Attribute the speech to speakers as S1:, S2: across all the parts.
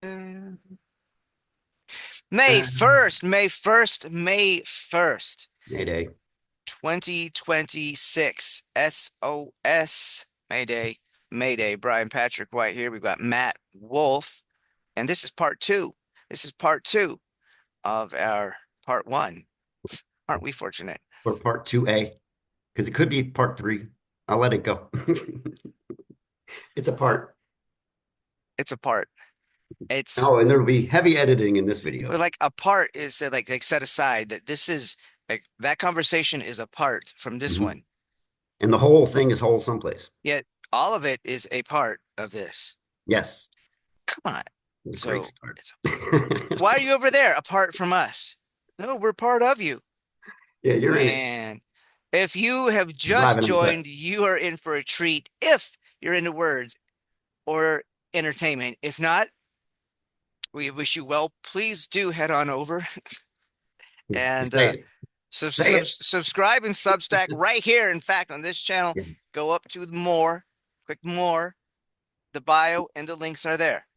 S1: May
S2: Uh,
S1: 1st, May 1st, May 1st,
S2: Mayday.
S1: 2026. SOS. Mayday, Mayday. Brianpatrick White here. We've got Matt Wolf, and this is part two. This is part two of our part one. Aren't we fortunate?
S2: Or part 2A, because it could be part 3. I'll let it go. It's a part.
S1: It's a part. It's
S2: Oh, and there'll be heavy editing in this video.
S1: like a part is like set aside that this is like that conversation is apart from this
S2: Mhm.
S1: one.
S2: And the whole thing is whole someplace.
S1: Yet all of it is a part of this.
S2: Yes.
S1: Come on.
S2: A great
S1: So
S2: start.
S1: it's why are you over there apart from us? No, we're part of you.
S2: Yeah, you're in it.
S1: Man, if you have just
S2: Driving on the cut.
S1: joined, you are in for a treat if you're into words or entertainment. If not, we wish you well. Please do head on over and
S2: Say it. Say it.
S1: subscribe and Substack right here. In fact, on this channel,
S2: Yeah.
S1: go up to more, click more, the bio, and the links are there.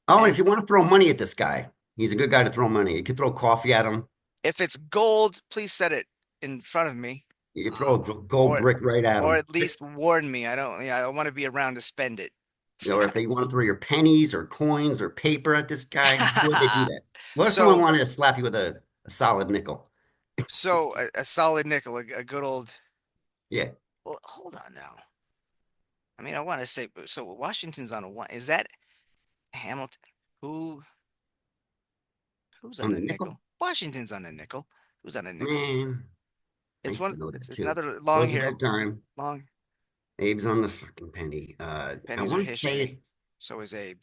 S2: Oh, and if
S1: And
S2: you want to throw money at this guy, he's a good guy to throw money. You could throw coffee at him.
S1: if it's gold, please set it in front of me.
S2: You could throw a gold
S1: Or
S2: brick right at
S1: or
S2: him.
S1: at least warn me. I don't want to be around to spend it.
S2: Or if they want to throw your pennies or coins or paper at this guy, how would they do that? What if someone
S1: So
S2: wanted to slap you with a solid nickel?
S1: a solid nickel, a good old.
S2: Yeah.
S1: Well, hold on now. I mean, I want to say so. Washington's on a one. Is that Hamilton? Who who's on
S2: On
S1: a
S2: the nickel?
S1: nickel? Washington's on a nickel. Who's on a nickel?
S2: Man, I
S1: It's
S2: used
S1: one.
S2: to know
S1: It's
S2: that too.
S1: another long
S2: Roosevelt
S1: haired,
S2: time.
S1: long.
S2: Abe's on the fucking penny. I
S1: Pennies are
S2: want to say
S1: history.
S2: it's
S1: So is Abe.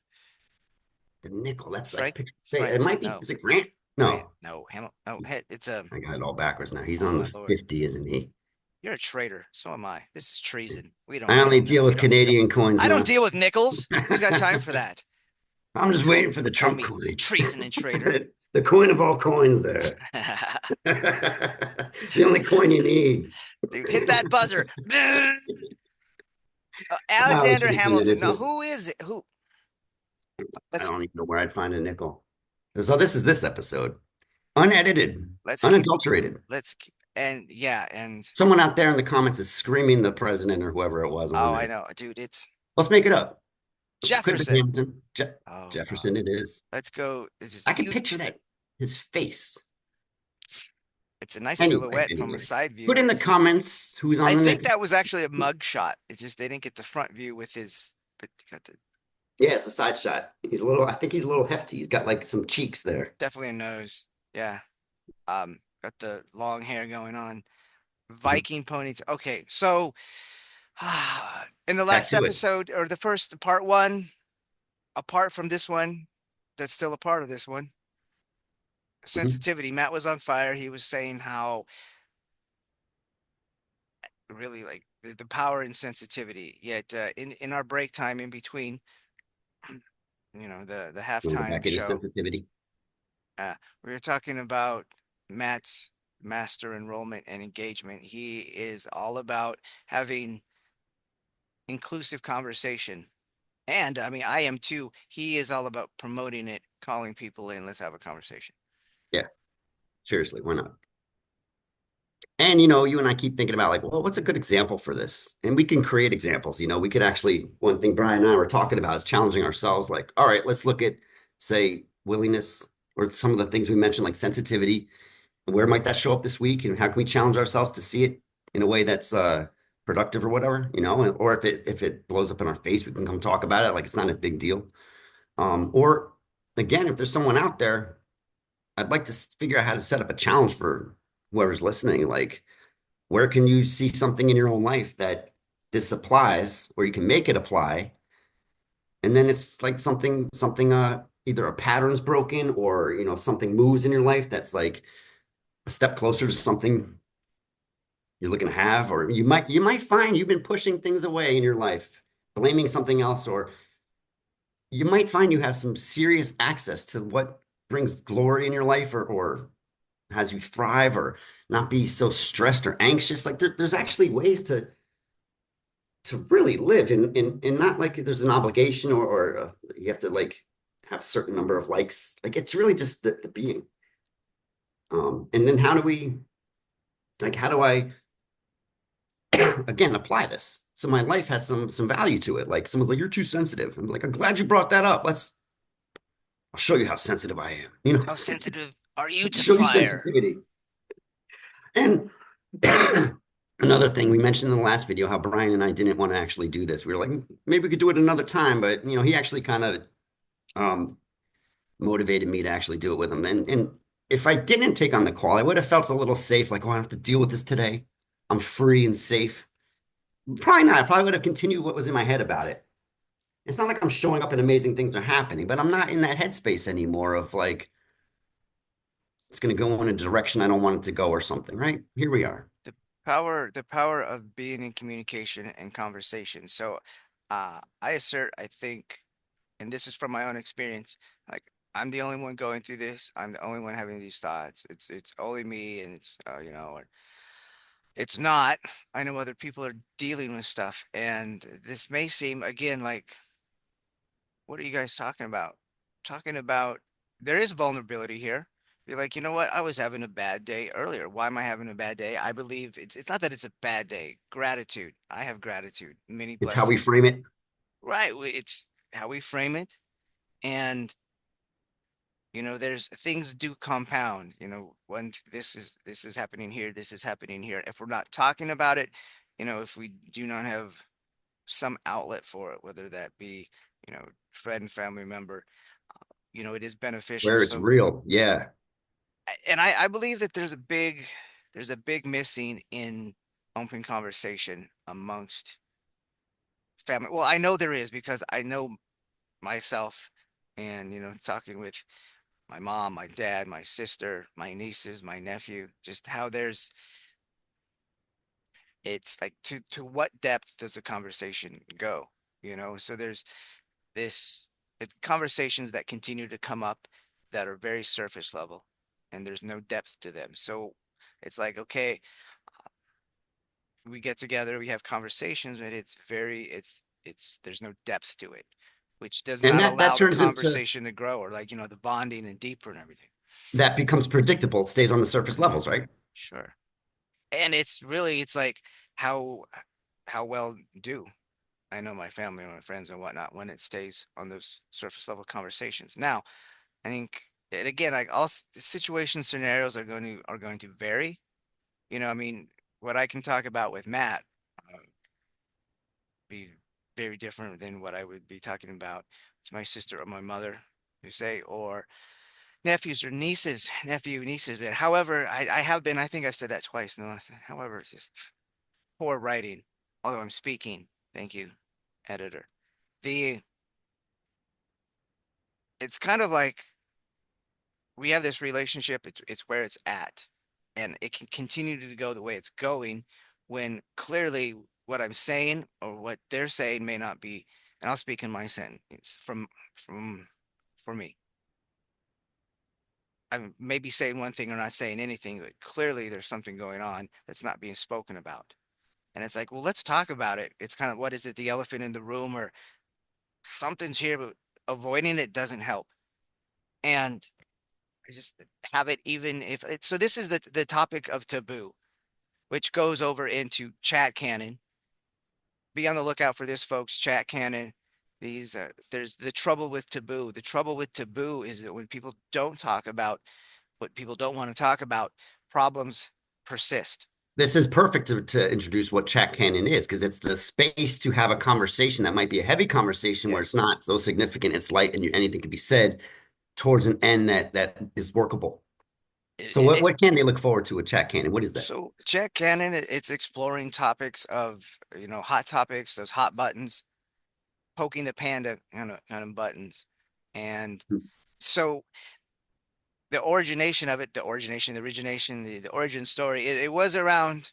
S2: the nickel. That's like
S1: Frank.
S2: picture. Say it
S1: Franklin.
S2: might be.
S1: No.
S2: Is it Grant?
S1: Grant.
S2: No,
S1: No. Hamilton. No. It's a.
S2: I got it all backwards now. He's
S1: Oh
S2: on
S1: my
S2: the
S1: lord.
S2: 50, isn't he?
S1: You're a traitor. So am I. This is treason.
S2: I only
S1: We don't,
S2: deal
S1: we
S2: with
S1: don't,
S2: Canadian coins
S1: I don't
S2: now.
S1: deal with nickels. Who's got time for that?
S2: I'm just
S1: Call,
S2: waiting for the
S1: call
S2: Trump
S1: me
S2: coin.
S1: treason and traitor.
S2: The coin of all coins there. The only coin you need.
S1: Dude, hit that buzzer.
S2: Oh, we
S1: Alexander
S2: should have seen it.
S1: Hamilton. Now, who is it? Who?
S2: I
S1: Let's
S2: don't even know where I'd find a nickel. So this is this episode. Unedited,
S1: let's keep
S2: unadulterated.
S1: and yeah, and
S2: Someone out there in the comments is screaming the president or whoever it was on
S1: oh, I
S2: there.
S1: know, dude. It's
S2: Let's make it up. Could have been
S1: Jefferson.
S2: Hamilton.
S1: Oh God.
S2: Jefferson it is.
S1: Let's go. This is
S2: I can
S1: you.
S2: picture that, his face.
S1: It's a nice
S2: Anyway,
S1: silhouette from a
S2: anyway.
S1: side view.
S2: Put in the
S1: It's.
S2: comments who's on
S1: I
S2: the
S1: think
S2: nickel.
S1: that was actually a mug shot. It's just they didn't get the front view with his. But got the
S2: Yeah, it's a side shot. He's a little, I think he's a little hefty. He's got like some cheeks there.
S1: definitely a nose. Yeah. Got the long hair going on.
S2: Mhm.
S1: Viking ponytail. Okay, so in the last
S2: Tattoo it.
S1: episode or the first part one, apart from this one, that's still a part of this one.
S2: Mhm.
S1: Sensitivity. Matt was on fire. He was saying how really like the power and sensitivity. Yet in our break time in between, the
S2: Want to go
S1: halftime
S2: back into
S1: show,
S2: sensitivity?
S1: uh, we were talking about Matt's master enrollment and engagement. He is all about having inclusive conversation. And I mean, I am too. He is all about promoting it, calling people in. Let's have a conversation.
S2: Yeah, seriously, why not? And you and I keep thinking about like, well, what's a good example for this? And we can create examples. We could actually, one thing Brian and I were talking about is challenging ourselves. Like, all right, let's look at, say, willingness or some of the things we mentioned, like sensitivity. And where might that show up this week? And how can we challenge ourselves to see it in a way that's productive or whatever, or if it blows up in our face, we can come talk about it. Like it's not a big deal. Or again, if there's someone out there, I'd like to figure out how to set up a challenge for whoever's listening. Like, where can you see something in your own life that this applies, or you can make it apply, and then it's like something either a pattern's broken or something moves in your life that's like a step closer to something you're looking to have, or you might find you've been pushing things away in your life, blaming something else, or you might find you have some serious access to what brings glory in your life, or has you thrive or not be so stressed or anxious. Like there's actually ways to really live in not like there's an obligation or you have to like have a certain number of likes. Like it's really just the being. And then how do we like how do I again apply this? So my life has some value to it. Like someone's like, you're too sensitive. I'm like, I'm glad you brought that up. I'll show you how sensitive I am. You know,
S1: How sensitive are you to
S2: show you
S1: fire?
S2: sensitivity. And another thing we mentioned in the last video, how Brian and I didn't want to actually do this. We were like, maybe we could do it another time, but you know, he actually kind of um, motivated me to actually do it with him. And if I didn't take on the call, I would have felt a little safe, like, oh, I don't have to deal with this today. I'm free and safe. Probably not. I probably would have continued what was in my head about it. It's not like I'm showing up and amazing things are happening, but I'm not in that headspace anymore of like it's going to go in a direction I don't want it to go or something, right? Here we are.
S1: The the power of being in communication and conversation. So, I assert, I think, and this is from my own experience, like I'm the only one going through this. I'm the only one having these thoughts. It's only me, and it's or it's not. I know other people are dealing with stuff, and this may seem again like, what are you guys talking about? Talking about there is vulnerability here. Be like, you know what? I was having a bad day earlier. Why am I having a bad day? I believe it's not that it's a bad day. Gratitude. I have gratitude, many
S2: It's how we
S1: blessings.
S2: frame it.
S1: Right. It's how we frame it. And there's things do compound, when this is happening here, this is happening here. If we're not talking about it, if we do not have some outlet for it, whether that be, friend, family member, it is beneficial.
S2: Where it's
S1: So,
S2: real. Yeah.
S1: and I believe that there's a big missing in open conversation amongst family. Well, I know there is because I know myself, and talking with my mom, my dad, my sister, my nieces, my nephew, just how it's like to what depth does the conversation go? So there's this it's conversations that continue to come up that are very surface level, and there's no depth to them. So it's like, okay, we get together, we have conversations, but it's there's no depth to it, which does
S2: And
S1: not
S2: that
S1: allow the
S2: turns into
S1: conversation to grow, or like, the bonding and deeper and everything.
S2: that becomes predictable. It stays on the surface levels, right?
S1: Sure. And it's like how how well do I know my family and my friends and whatnot when it stays on those surface level conversations. Now, I think, and again, like situation scenarios are going to vary. I mean, what I can talk about with Matt be very different than what I would be talking about with my sister or my mother, you say, or nephews or nieces, nieces. But however, I have been. I think I've said that twice. No, however, it's just poor writing. Although I'm speaking. Thank you, editor. The It's kind of like we have this relationship. It's where it's at, and it can continue to go the way it's going when clearly what I'm saying or what they're saying may not be. And I'll speak in my sentence from for me. I'm maybe saying one thing or not saying anything, but clearly there's something going on that's not being spoken about. And it's like, well, let's talk about it. It's kind of, what is it, the elephant in the room, or something's here, but avoiding it doesn't help. And I just have it, even if it's, so this is the topic of taboo, which goes over into chat canon. Be on the lookout for this, folks. Chat canon. There's the trouble with taboo. The trouble with taboo is that when people don't talk about what people don't want to talk about, problems persist.
S2: This is perfect to introduce what chat canon is because it's the space to have a conversation that might be a heavy conversation where it's
S1: Yes.
S2: not so significant, it's light, and anything can be said towards an end that is workable.
S1: It,
S2: So
S1: it, it,
S2: what can they look forward to with chat canon? What is that?
S1: so chat canon, it's exploring topics of, hot topics, those hot buttons, poking the panda kind of buttons. And so the origin story, it was around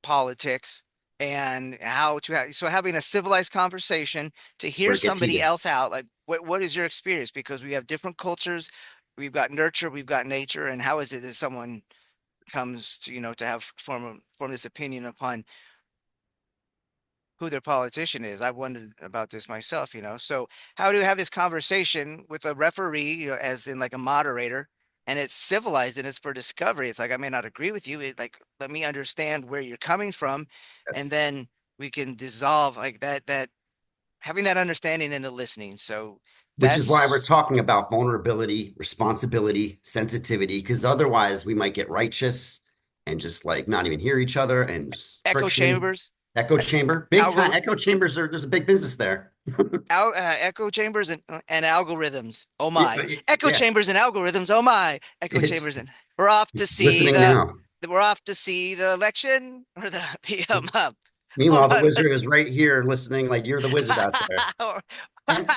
S1: politics and how to have, so having a civilized conversation to hear
S2: Where it gets
S1: somebody
S2: heated.
S1: else out, like, what is your experience? Because we have different cultures, we've got nurture, we've got nature, and how is it that someone comes to, to have form this opinion upon who their politician is. I've wondered about this myself, So how do you have this conversation with a referee, as in like a moderator, and it's civilized and it's for discovery. It's like I may not agree with you. Like let me understand where you're coming from, and
S2: That's
S1: then we can dissolve like that having that understanding in the listening. So
S2: which is why we're
S1: that's
S2: talking about vulnerability, responsibility, sensitivity, because otherwise we might get righteous and just like not even hear each other and just
S1: echo
S2: friction.
S1: chambers,
S2: Echo chamber, big time.
S1: algor
S2: Echo chambers are there's a big business there.
S1: echo chambers and algorithms. Oh
S2: Yeah,
S1: my. Echo
S2: yeah.
S1: chambers and algorithms. Oh my. Echo
S2: It's
S1: chambers and we're off to see
S2: listening now.
S1: the election or the
S2: Meanwhile,
S1: hold
S2: the
S1: on.
S2: wizard is right here listening, like you're the wizard out there. And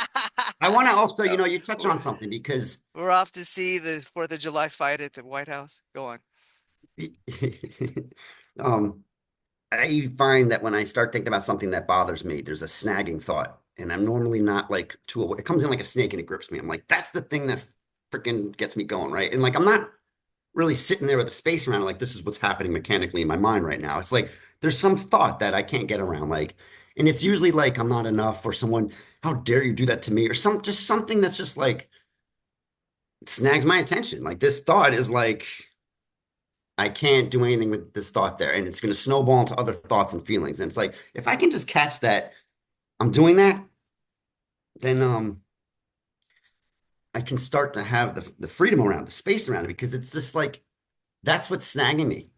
S2: I want to also, you touch
S1: we're,
S2: on something because
S1: we're off to see the 4th of July fight at the White House. Go on.
S2: um, I find that when I start thinking about something that bothers me, there's a snagging thought. And I'm normally not like too aware. It comes in like a snake and it grips me. I'm like, that's the thing that freaking gets me going, right? And like, I'm not really sitting there with a space around it, like, this is what's happening mechanically in my mind right now. It's like, there's some thought that I can't get around. Like, and it's usually like, I'm not enough or someone, how dare you do that to me? Or just something that's just like, snags my attention. Like, this thought is like, I can't do anything with this thought there. And it's going to snowball into other thoughts and feelings. And it's like, if I can just catch that I'm doing that, then I can start to have the freedom around the space around it because it's just like that's what's snagging me.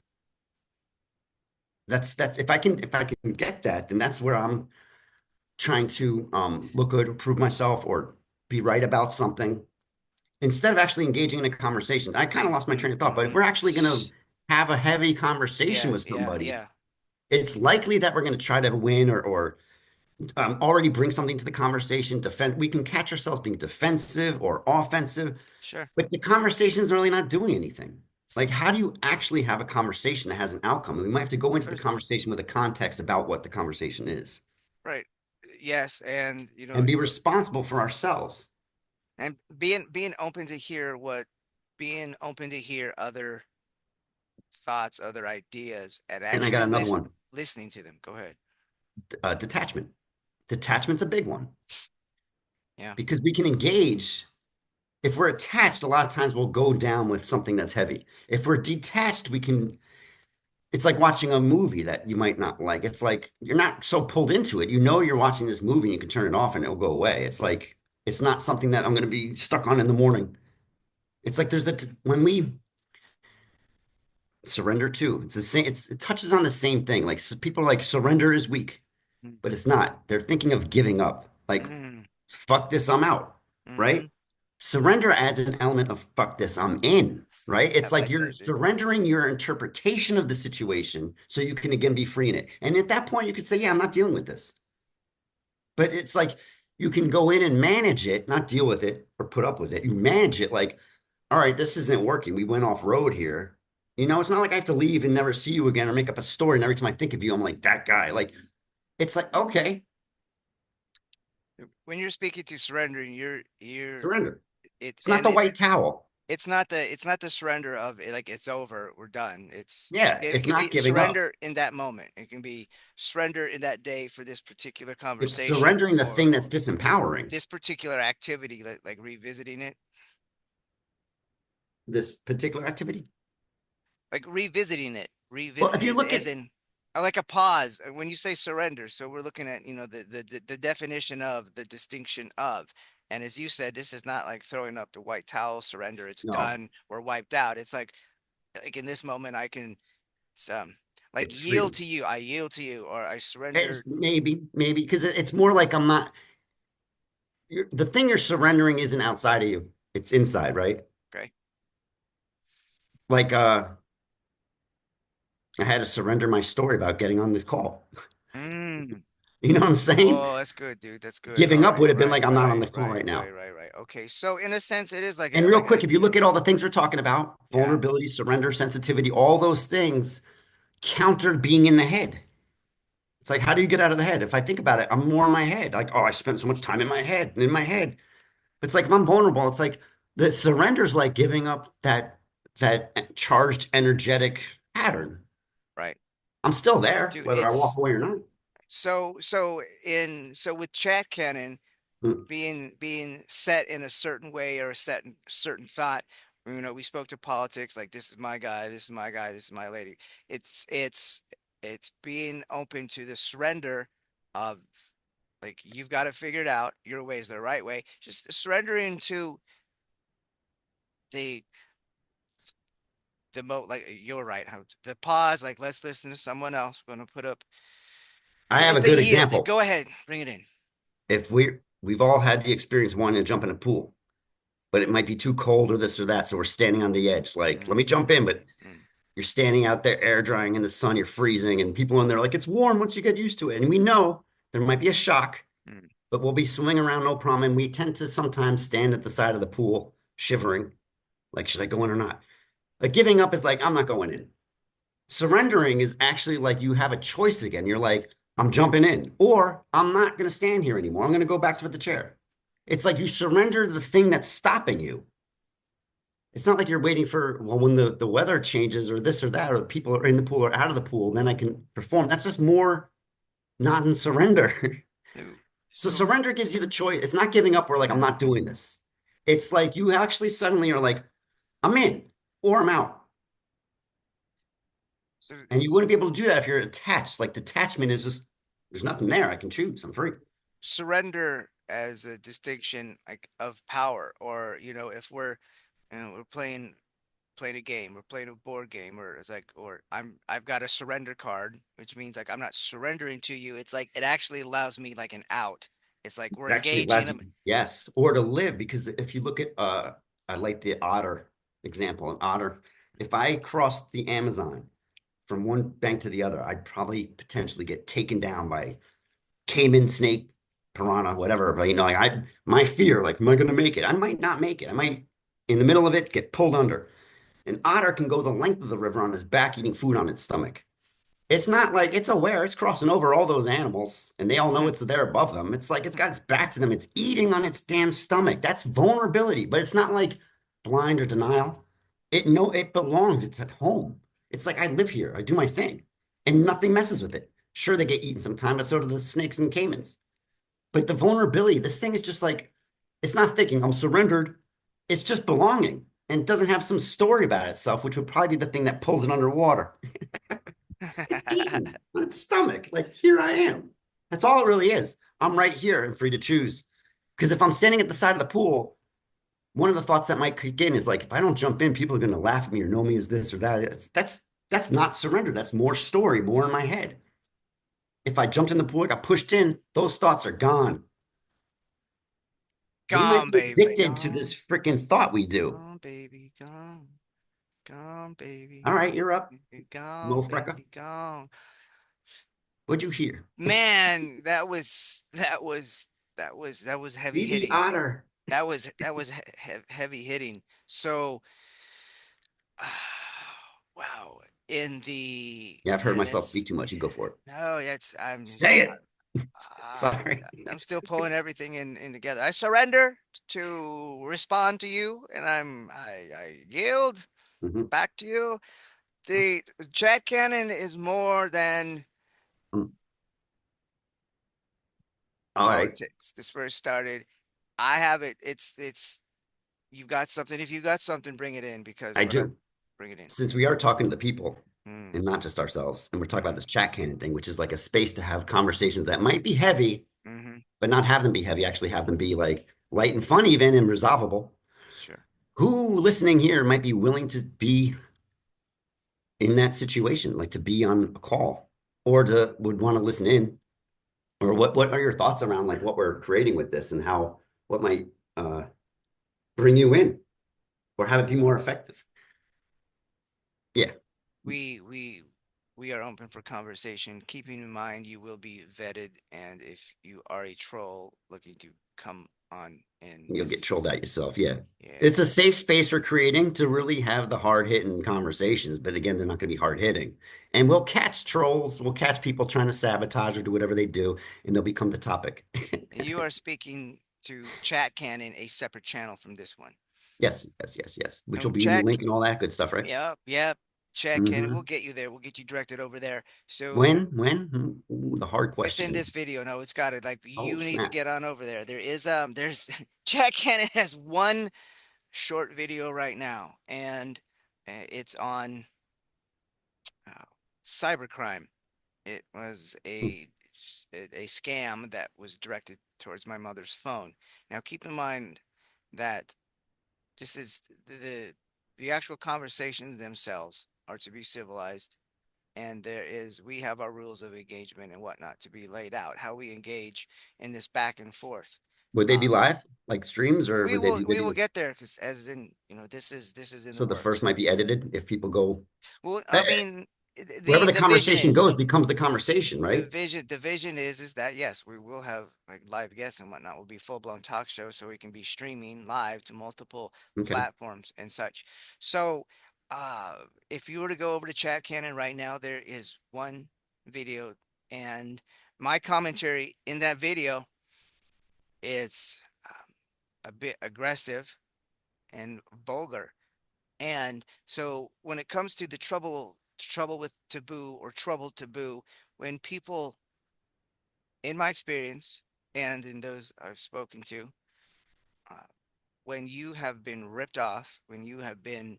S2: That's if I can get that, then that's where I'm trying to look good or prove myself or be right about something instead of actually engaging in a conversation. I kind of lost my train of thought, but if we're actually going to have a heavy conversation
S1: Yeah,
S2: with
S1: yeah,
S2: somebody,
S1: yeah.
S2: it's likely that we're going to try to win or already bring something to the conversation. Defend. We can catch ourselves being defensive or offensive,
S1: Sure.
S2: but the conversation's really not doing anything. Like, how do you actually have a conversation that has an outcome? And we might have to go into the
S1: There's-
S2: conversation with a context about what the conversation is
S1: Right. Yes, and
S2: and be responsible for ourselves.
S1: and being open to hear other thoughts, other ideas, and
S2: And I
S1: actually
S2: got another one,
S1: listening to them. Go ahead.
S2: detachment. Detachment's a big one
S1: Yeah.
S2: because we can engage. If we're attached, a lot of times we'll go down with something that's heavy. If we're detached, we can it's like watching a movie that you might not like. It's like you're not so pulled into it. You know you're watching this movie and you can turn it off and it'll go away. It's like it's not something that I'm going to be stuck on in the morning. It's like there's that when we surrender too. It's the same. It touches on the same thing. Like people are like surrender is weak, but it's not. They're thinking of giving up. Like
S1: Mm-hmm.
S2: fuck this, I'm out.
S1: Mm-hmm.
S2: Right? Surrender adds an element of fuck this, I'm in, right?
S1: I
S2: It's like
S1: like
S2: you're
S1: that, dude.
S2: surrendering your interpretation of the situation so you can again be free in it. And at that point, you could say, yeah, I'm not dealing with this. But it's like you can go in and manage it, not deal with it or put up with it. You manage it like, all right, this isn't working. We went off road here. It's not like I have to leave and never see you again or make up a story. And every time I think of you, I'm like, that guy. Like, it's like, okay,
S1: When you're speaking to surrendering, you're
S2: surrender.
S1: it
S2: It's not
S1: and
S2: the white towel.
S1: it's not the surrender of like it's over, we're done.
S2: Yeah,
S1: It
S2: it's
S1: can
S2: not
S1: be
S2: giving up.
S1: surrender in that moment. It can be surrender in that day for this particular
S2: It's
S1: conversation
S2: surrendering the thing
S1: or
S2: that's disempowering.
S1: this particular activity, like revisiting it,
S2: This particular activity? Well, if
S1: revisit
S2: you
S1: is
S2: look
S1: as
S2: at
S1: in like a pause when you say surrender. So we're looking at the definition of the distinction of, and as you said, this is not like throwing up the white towel surrender. It's
S2: no,
S1: done. We're wiped out. It's like in this moment I can like
S2: it's
S1: yield
S2: freedom.
S1: to you. I yield to you, or I
S2: It's
S1: surrender.
S2: maybe because it's more like I'm not. The thing you're surrendering isn't outside of you; it's inside, right?
S1: Okay.
S2: Like I had to surrender my story about getting on this call.
S1: Mm.
S2: You know what I'm saying?
S1: Oh, that's good, dude. That's good.
S2: Giving
S1: All
S2: up
S1: right,
S2: would have been
S1: right,
S2: like I'm not on
S1: right,
S2: the call
S1: right,
S2: right
S1: right,
S2: now.
S1: right, right. Okay, so in a sense, it is like
S2: And
S1: a
S2: real
S1: like
S2: quick,
S1: a
S2: if you look at all the things we're talking about,
S1: yeah,
S2: vulnerability, surrender, sensitivity, all those things counter being in the head. It's like, how do you get out of the head? If I think about it, I'm more in my head. Like, oh, I spent so much time in my head and in my head. It's like if I'm vulnerable, it's like the surrender's like giving up that charged energetic pattern.
S1: right,
S2: I'm still there,
S1: dude.
S2: whether I walk away or not.
S1: So with chat canon
S2: Hmm.
S1: being set in a certain way or a certain thought, we spoke to politics like this is my guy, this is my guy, this is my lady. It's it's being open to the surrender of, like, you've got to figure it out, your way is the right way, just surrendering to the like you're right, how the pause, like let's listen to someone else, we're going to put up
S2: I have a
S1: the
S2: good
S1: yield.
S2: example.
S1: Go ahead, bring it in.
S2: If we've all had the experience of wanting to jump in a pool, but it might be too cold or this or that, so we're standing on the edge. Like, let
S1: Mm,
S2: me jump in, but
S1: mm,
S2: you're standing out there air drying in the sun, you're freezing, and people in there are like, it's warm once you get used to it. And we know there might be a shock,
S1: mm.
S2: but we'll be swimming around no problem. And we tend to sometimes stand at the side of the pool, shivering, like, should I go in or not? Like giving up is like, I'm not going in. Surrendering is actually like you have a choice again. You're like, I'm jumping in, or I'm not going to stand here anymore. I'm going to go back to the chair. It's like you surrender the thing that's stopping you. It's not like you're waiting for, well, when the weather changes or this or that, or the people are in the pool or out of the pool, then I can perform. That's just more not in surrender.
S1: So,
S2: So
S1: so
S2: surrender gives you the choice. It's not giving up or like, I'm not doing this. It's like you actually suddenly are like, I'm in or I'm out.
S1: so
S2: And you wouldn't be able to do that if you're attached. Like detachment is just, there's nothing there. I can choose. I'm free.
S1: surrender as a distinction like of power, or if we're playing a game, we're playing a board game, or it's like, or I've got a surrender card, which means like I'm not surrendering to you, it's like it actually allows me like an out. It's like we're
S2: It actually
S1: engaging
S2: allows you,
S1: them.
S2: yes, or to live. Because if you look at, I like the otter example. An otter, if I crossed the Amazon from one bank to the other, I'd probably potentially get taken down by caiman, snake, piranha, whatever. But like my fear, like, am I going to make it? I might not make it. I might, in the middle of it, get pulled under. An otter can go the length of the river on his back, eating food on its stomach. It's not like it's aware, it's crossing over all those animals and they all know it's there above them. It's like it's got its back to them, it's eating on its damn stomach. That's vulnerability, but it's not like blind or denial. It belongs, it's at home. It's like I live here, I do my thing, and nothing messes with it. Sure, they get eaten sometimes, but so do the snakes and caimans. But the vulnerability, this thing is just like, it's not thinking I'm surrendered. It's just belonging and it doesn't have some story about itself, which would probably be the thing that pulls it underwater. It's eaten on its stomach. Like, here I am. That's all it really is. I'm right here and free to choose. Because if I'm standing at the side of the pool, one of the thoughts that might kick in is like, if I don't jump in, people are going to laugh at me or know me as this or that. That's not surrender. That's more story, more in my head. If I jumped in the pool, I got pushed in, those thoughts are gone. We might
S1: Gone,
S2: be
S1: baby,
S2: addicted to this
S1: gone,
S2: freaking thought we do.
S1: gone, baby, gone, gone, baby,
S2: All right, you're up,
S1: gone,
S2: Mo Fricka.
S1: baby, gone.
S2: What'd you hear?
S1: Man, that was heavy
S2: Baby
S1: hitting.
S2: otter.
S1: That was heavy hitting. So, wow. In the
S2: Yeah, I've heard
S1: yeah,
S2: myself
S1: that's
S2: speak too much. You go for it.
S1: no, that's
S2: Say it.
S1: uh,
S2: Sorry.
S1: I'm still pulling everything in together. I surrender to respond to you, and I yield
S2: Mhm.
S1: back to you. The Jack Cannon is more than
S2: All right.
S1: politics. This is where it started. I have it. It's you've got something. If you got something, bring it in, because
S2: I
S1: what I
S2: do.
S1: bring it in.
S2: Since we are talking to the people
S1: Mm,
S2: and not just ourselves, and we're talking about
S1: mm,
S2: this chat cannon thing, which is like a space to have conversations that might be heavy,
S1: mm-hmm.
S2: but not have them be heavy, actually have them be like light and fun, even and resolvable.
S1: Sure.
S2: Who listening here might be willing to be in that situation, like to be on a call or to would want to listen in? Or what are your thoughts around like what we're creating with this and how what might uh, bring you in or have it be more effective? Yeah,
S1: we we we are open for conversation, keeping in mind you will be vetted, and if you are a troll looking to come on in,
S2: you'll get trolled out yourself. Yeah.
S1: yeah,
S2: It's a safe space we're creating to really have the hard hitting conversations. But again, they're not going to be hard hitting. And we'll catch trolls, we'll catch people trying to sabotage or do whatever they do, and they'll become the topic.
S1: you are speaking to Chat Cannon, a separate channel from this one.
S2: Yes, yes, yes, yes. Which will
S1: And
S2: be in the
S1: check,
S2: link and all that good stuff, right?
S1: yep, yep. Chat Cannon, we'll
S2: Hmm.
S1: get you there. We'll get you directed over there. So
S2: When? Ooh, the hard
S1: within
S2: question.
S1: this video, no, it's got it. Like
S2: Oh,
S1: you need to
S2: snap.
S1: get on over there. There's Chat Cannon has one short video right now, and it's on uh, cybercrime. It was a scam that was directed towards my mother's phone. Now, keep in mind that this is the actual conversations themselves are to be civilized, and we have our rules of engagement and whatnot to be laid out. How we engage in this back and forth.
S2: Would they be
S1: Uh,
S2: live, like streams, or
S1: we
S2: would they
S1: will
S2: be
S1: we will
S2: videos?
S1: get there because this is in the
S2: So the first
S1: works.
S2: might be edited if people go.
S1: Well,
S2: eh,
S1: I mean,
S2: Wherever the
S1: the vision
S2: conversation
S1: is
S2: goes becomes the conversation,
S1: the
S2: right?
S1: vision the vision is that yes, we will have like live guests and whatnot. Will be full blown talk shows, so we can be streaming live to multiple
S2: Okay.
S1: platforms and such. So, if you were to go over to Chat Cannon right now, there is one video, and my commentary in that video is a bit aggressive and vulgar. And so, when it comes to the trouble with taboo or trouble taboo, when people in my experience and in those I've spoken to, uh, when you have been ripped off, when you have been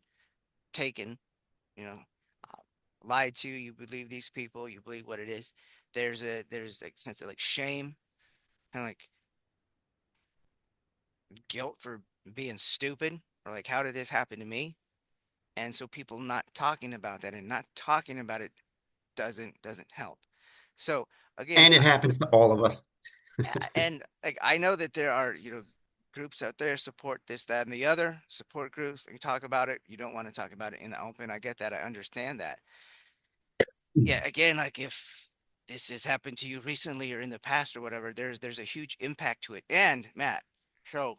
S1: taken, you know, uh, lied to, you believe these people, you believe what it is. There's a sense of like shame, kind of like guilt for being stupid, or like how did this happen to me? And so people not talking about that and not talking about it doesn't help. So again,
S2: And it happens to all of us.
S1: and like I know that there are groups out there support this, that, and the other support groups and talk about it. You don't want to talk about it in the open. I get that. I understand that. Yeah, again, like if this has happened to you recently or in the past or whatever, there's a huge impact to it. And Matt, so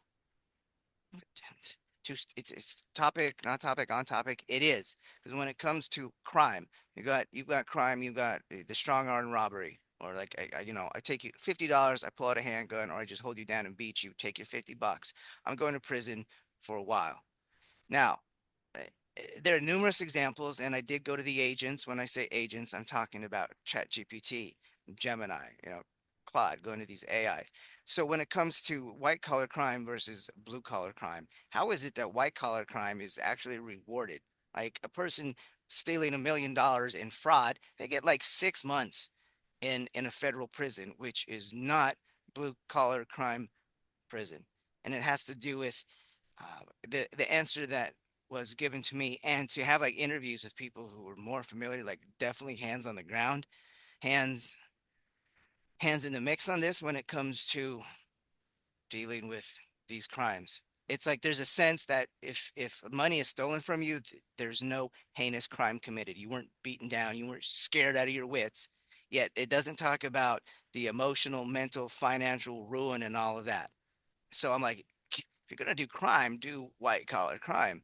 S1: it's topic, not topic, on topic. It is because when it comes to crime, you've got crime, you've got the strong arm robbery, or like I take you $50, I pull out a handgun, or I just hold you down and beat you, take your $50. I'm going to prison for a while. Now, uh, there are numerous examples, and I did go to the agents. When I say agents, I'm talking about ChatGPT, Gemini, Claude, going to these AIs. So when it comes to white collar crime versus blue collar crime, how is it that white collar crime is actually rewarded? Like a person stealing $1 million in fraud, they get like 6 months in a federal prison, which is not blue collar crime prison. And it has to do with the answer that was given to me, and to have like interviews with people who were more familiar, like definitely hands on the ground, hands hands in the mix on this when it comes to dealing with these crimes. It's like there's a sense that if money is stolen from you, there's no heinous crime committed. You weren't beaten down, you weren't scared out of your wits. Yet it doesn't talk about the emotional, mental, financial ruin and all of that. So I'm like, if you're gonna do crime, do white collar crime.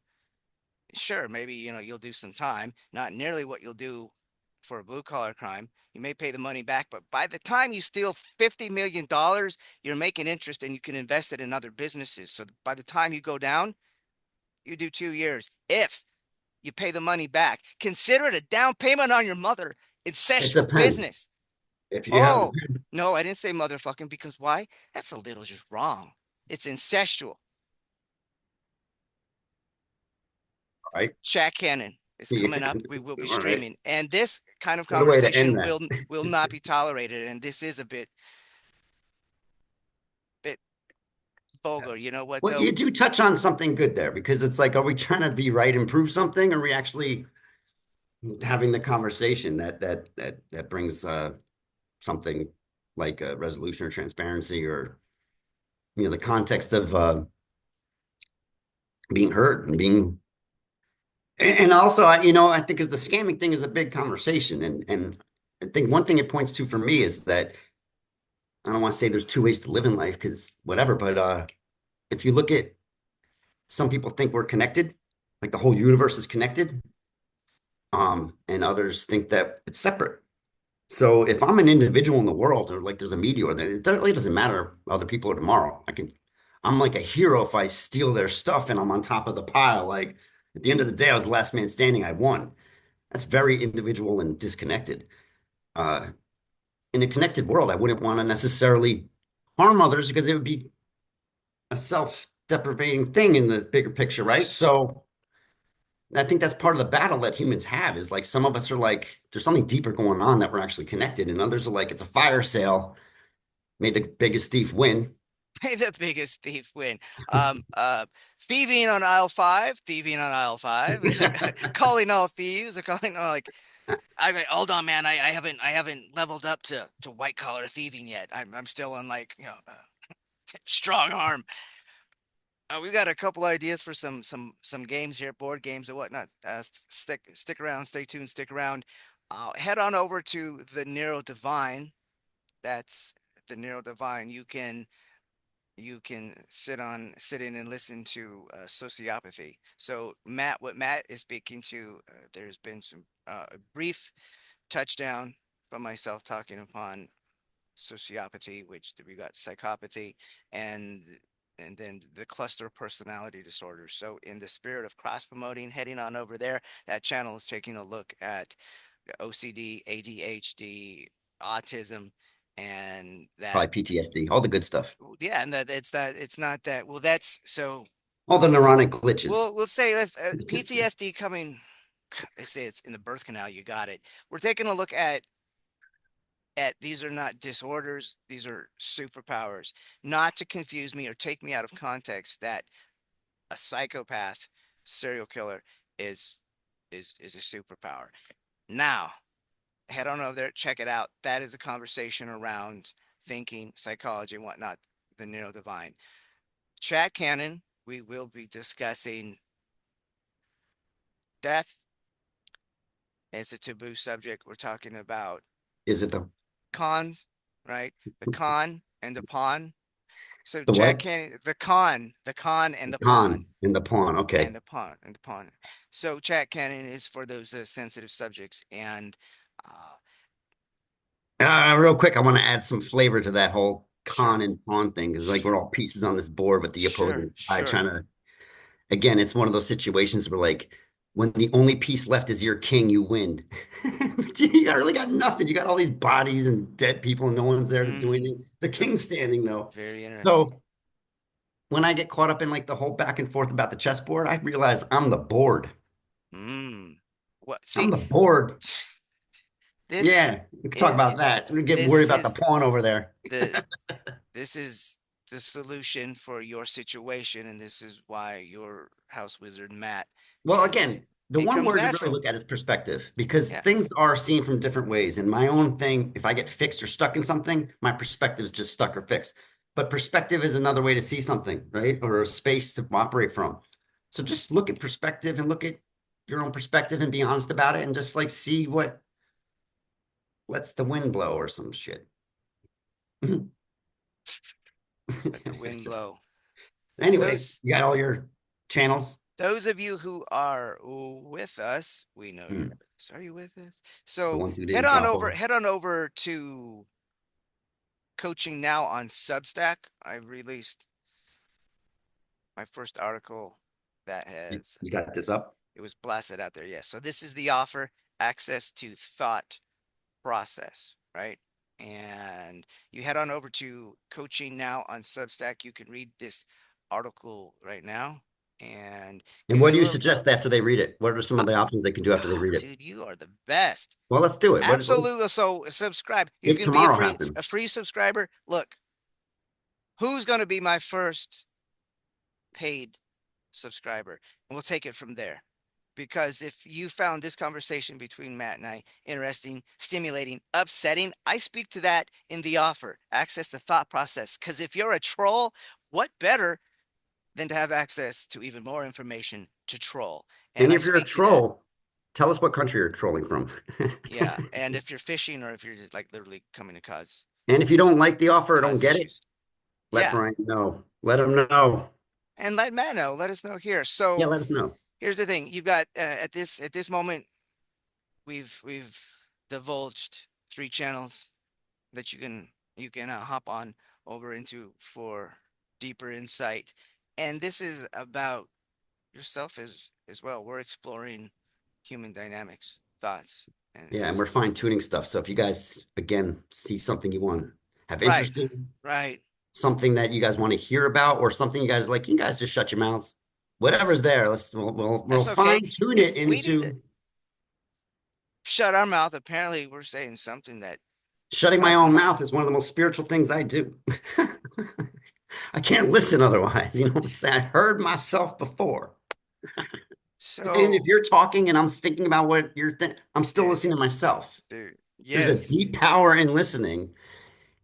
S1: Sure, maybe you'll do some time, not nearly what you'll do for a blue collar crime. You may pay the money back, but by the time you steal $50 million, you're making interest and you can invest it in other businesses. So by the time you go down, you do 2 years. If you pay the money back, consider it a down payment on your mother
S2: It
S1: incestual
S2: depends.
S1: business.
S2: If you have the
S1: Oh, no, I didn't say motherfucking because why? That's a little just wrong. It's incestual.
S2: right.
S1: Chat Cannon is
S2: Yeah.
S1: coming up. We will be
S2: All right.
S1: streaming, and this kind of
S2: What a way to end
S1: conversation
S2: that.
S1: will not be tolerated. And this is a bit vulgar. You know what
S2: Well,
S1: though?
S2: you do touch on something good there because it's like, are we trying to be right and prove something? Or are we actually having the conversation that brings something like a resolution or transparency or the context of being heard and being and also I think is the scamming thing is a big conversation and I think one thing it points to for me is that I don't want to say there's two ways to live in life because whatever, but if you look at some people think we're connected, like the whole universe is connected, and others think that it's separate. So if I'm an individual in the world, or like there's a meteor, then it really doesn't matter if other people are tomorrow. I'm like a hero if I steal their stuff and I'm on top of the pile. Like at the end of the day, I was the last man standing. I won. That's very individual and disconnected. Uh, in a connected world, I wouldn't want to necessarily harm others because it would be a self-deprecating thing in the bigger picture, right? So I think that's part of the battle that humans have is like some of us are like, there's something deeper going on that we're actually connected, and others are like, it's a fire sale, made the biggest thief win.
S1: May the biggest thief win. Um, uh, Thieving on aisle five, thieving on aisle five, calling all thieves, or calling all like, I mean, hold on, man, I haven't leveled up to white collar thieving yet. I'm still on like, strong arm. We've got a couple ideas for some games here, board games and whatnot. Stick around, stay tuned, stick around. Head on over to the Nero Divine. That's the Nero Divine. You can sit in and listen to sociopathy. So Matt, what Matt is speaking to, there's been some a brief touchdown from myself talking upon sociopathy, which we got psychopathy, and and then the cluster personality disorders. So in the spirit of cross promoting, heading on over there, that channel is taking a look at OCD, ADHD, autism, and
S2: Probably
S1: that.
S2: PTSD, all the good stuff,
S1: Yeah, and that it's not that. Well, that's so.
S2: all the neuronic glitches.
S1: We'll say if PTSD coming. They say it's in the birth canal. You got it. We're taking a look at these are not disorders, these are superpowers. Not to confuse me or take me out of context that a psychopath serial killer is is a superpower. Now, head on over there, check it out. That is a conversation around thinking, psychology, and whatnot, the Neo Divine. Chat Cannon, we will be discussing death. It's a taboo subject. We're talking about
S2: Is it the
S1: cons, right? The con and the pawn. So
S2: the
S1: Jack
S2: what?
S1: Candy, the con and
S2: The
S1: the pawn
S2: con and the pawn.
S1: and
S2: Okay.
S1: the pawn and the pawn. So Jack Cannon is for those sensitive subjects, and uh,
S2: Real quick, I want to add some flavor to that whole
S1: sure,
S2: con and pawn thing because like
S1: sh-
S2: we're all pieces on this board with the
S1: sure,
S2: opposing side
S1: sure.
S2: trying to. Again, it's one of those situations where like when the only piece left is your king, you win. You really got nothing. You got all these bodies and dead people, and no one's there to do
S1: Mm,
S2: anything. The
S1: so
S2: king's standing though.
S1: very interesting.
S2: So when I get caught up in like the whole back and forth about the chessboard, I realize I'm the board.
S1: What? See,
S2: I'm the board.
S1: this
S2: Yeah, we can talk about
S1: is
S2: that. We get worried
S1: this
S2: about the
S1: is
S2: pawn over there.
S1: the this is the solution for your situation, and this is why your house wizard Matt
S2: Well,
S1: is
S2: again, the one
S1: becomes
S2: word to really
S1: natural.
S2: look at is perspective because
S1: Yeah.
S2: things are seen from different ways. And my own thing, if I get fixed or stuck in something, my perspective is just stuck or fixed. But perspective is another way to see something, right? Or a space to operate from. So just look at perspective and look at your own perspective and be honest about it and just like see what lets the wind blow or some shit.
S1: Let the wind blow.
S2: Anyway,
S1: Those
S2: you got all your channels.
S1: those of you who are with us, we know you're
S2: Hmm.
S1: with us. Are you with us?
S2: The
S1: So
S2: ones who didn't drop off.
S1: head on over to Coaching Now on Substack. I released my first article that
S2: You,
S1: has
S2: you got this up.
S1: it was blasted out there. Yes. So this is the offer, access to thought process, right? And you head on over to Coaching Now on Substack. You can read this article right now and
S2: And
S1: gives
S2: what
S1: you
S2: do
S1: a
S2: you
S1: little.
S2: suggest after they read it? What are some
S1: Uh,
S2: of the options they can do after they
S1: oh,
S2: read it?
S1: dude, you are the best.
S2: Well, let's do it. What
S1: Absolutely. So subscribe. You
S2: make
S1: can be
S2: tomorrow happen?
S1: a free subscriber. Look, who's going to be my first paid subscriber? And we'll take it from there. Because if you found this conversation between Matt and I interesting, stimulating, upsetting, I speak to that in the offer, access to thought process. Because if you're a troll, what better than to have access to even more information to troll? And
S2: And
S1: I
S2: if you're a
S1: speak to that.
S2: troll, tell us what country you're trolling from.
S1: Yeah. And if you're fishing or if you're just like literally coming to
S2: And if you don't like the offer or don't
S1: cause
S2: get it,
S1: issues.
S2: let
S1: Yeah.
S2: Brian know. Let him know.
S1: And let Matt know. Let us know here.
S2: Yeah,
S1: So
S2: let us know.
S1: here's the thing. You've got at this moment, we've divulged three channels that you can hop on over into for deeper insight. And this is about yourself as well. We're exploring human dynamics. thoughts. And
S2: Yeah, and
S1: it's
S2: we're fine tuning stuff. So if you guys again see something you want have
S1: right,
S2: interest in,
S1: right.
S2: something that you guys want to hear about, or something you guys like, you guys just shut your mouths. Whatever's there, we'll
S1: That's okay.
S2: fine tune
S1: If
S2: it
S1: we need to
S2: into
S1: shut our mouth, apparently we're saying something that
S2: shutting my
S1: surprised
S2: own
S1: us.
S2: mouth is one of the most spiritual things I do. I can't listen otherwise. You know what I'm saying? I heard myself before. And if
S1: So,
S2: you're talking and I'm thinking about what you're thinking, I'm still
S1: dude,
S2: listening to myself.
S1: dude,
S2: There's a
S1: yes.
S2: deep power in listening,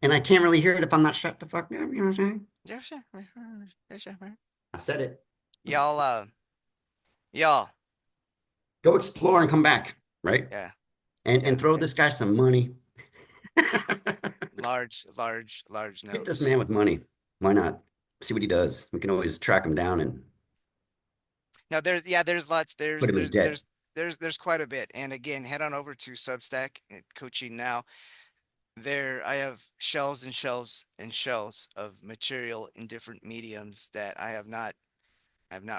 S2: and I can't really hear it if I'm not shut the fuck up. You know what I'm saying?
S1: Yes, sir. Yes, sir.
S2: I said it.
S1: Y'all, y'all,
S2: Go explore and come back, right?
S1: yeah,
S2: And
S1: yeah.
S2: throw this guy some money.
S1: Large, large, large
S2: Hit this
S1: notes.
S2: man with money. Why not? See what he does. We can always track him down and
S1: Now there's lots,
S2: put him in debt.
S1: there's quite a bit. And again, head on over to Substack at Coaching Now. There, I have shelves and shelves and shelves of material in different mediums that I have not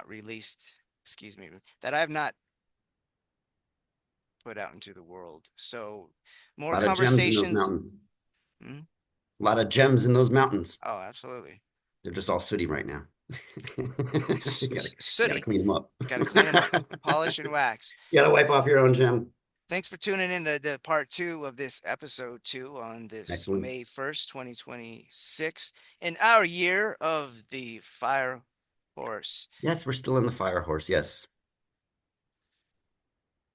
S1: released, excuse me, that I have not put out into the world. So
S2: A
S1: more
S2: lot of gems in those
S1: conversations.
S2: mountains.
S1: Hmm?
S2: A lot of gems in those mountains.
S1: Oh, absolutely.
S2: They're just all sooty right now. You gotta
S1: Sooty.
S2: clean them up.
S1: Got to clean them up, polish and wax.
S2: You gotta wipe off your own gem.
S1: Thanks for tuning in to the part two of this episode two on this
S2: Excellent.
S1: May 1st, 2026, in our year of the fire horse.
S2: Yes, we're still in the fire horse. Yes.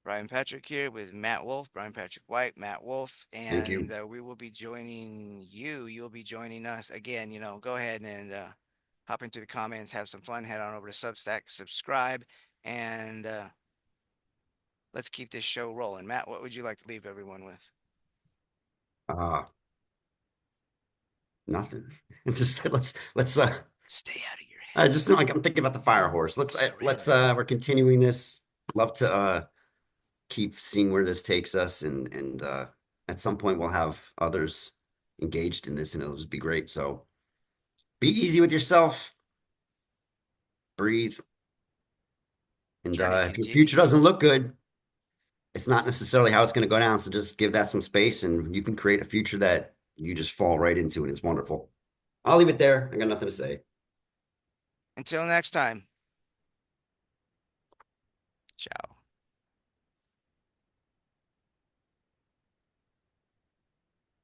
S1: Brianpatrick here with Matt Wolf, Brianpatrick White, Matt Wolf,
S2: Thank
S1: and
S2: you.
S1: we will be joining you. You'll be joining us again. Go ahead and hop into the comments, have some fun, head on over to Substack, subscribe, and let's keep this show rolling. Matt, what would you like to leave everyone with?
S2: Uh Nothing. Just let's
S1: Stay out of your
S2: I
S1: head.
S2: just like I'm thinking about the fire horse. Let's
S1: Surrender.
S2: we're continuing this. Love to keep seeing where this takes us, and at some point we'll have others engaged in this and it'll just be great. So be easy with yourself, breathe, and
S1: Journey
S2: if your future
S1: continues.
S2: doesn't look good, it's not necessarily how it's going to go down. So just give that some space and you can create a future that you just fall right into and it's wonderful. I'll leave it there. I got nothing to say.
S1: Until next time. Ciao.